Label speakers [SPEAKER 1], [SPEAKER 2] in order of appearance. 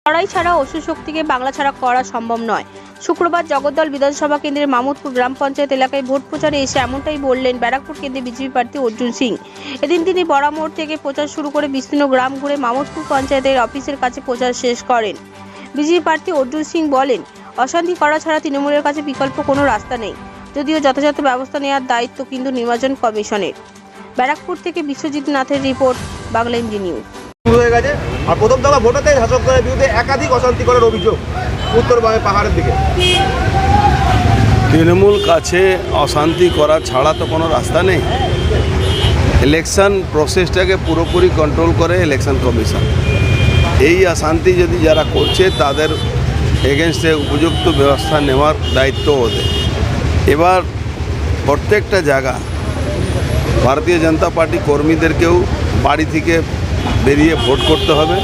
[SPEAKER 1] লড়াই ছাড়া অসুর শক্তিকে বাংলা ছাড়া করা সম্ভব নয়। শুক্রবার জগদ্দল বিধানসভা কেন্দ্রের মামুদপুর গ্রাম পঞ্চায়েত এলাকায় ভোট প্রচারে এসে এমনটাই বললেন ব্যারাকপুর কেন্দ্রে বিজেপি প্রার্থী অর্জুন সিং। এদিন তিনি বড়ামোড় থেকে প্রচার শুরু করে বিস্তীর্ণ গ্রাম ঘুরে মামুদপুর পঞ্চায়েতের অফিসের কাছে প্রচার শেষ করেন। বিজেপি প্রার্থী অর্জুন সিং বলেন, অশান্তি করা ছাড়া তৃণমূলের কাছে বিকল্প কোনো রাস্তা নেই, যদিও যথাযথ ব্যবস্থা নেওয়ার দায়িত্ব কিন্তু নির্বাচন কমিশনের। ব্যারাকপুর থেকে বিশ্বজিৎ নাথের রিপোর্ট, বাংলা এমজি নিউজ।
[SPEAKER 2] হয়ে গেছে আর প্রথম দফা ভোটাতে শাসক দলের বিরুদ্ধে একাধিক অশান্তি করার অভিযোগ উত্তরবঙ্গের পাহাড়ের দিকে।
[SPEAKER 3] তৃণমূল কাছে অশান্তি করা ছাড়া তো কোনো রাস্তা নেই। ইলেকশন প্রসেসটাকে পুরোপুরি কন্ট্রোল করে ইলেকশন কমিশন। এই অশান্তি যদি যারা করছে তাদের এগেনস্টে উপযুক্ত ব্যবস্থা নেওয়ার দায়িত্ব ওদের। এবার প্রত্যেকটা জায়গা ভারতীয় জনতা পার্টি কর্মীদেরকেও বাড়ি থেকে বেরিয়ে ভোট করতে হবে।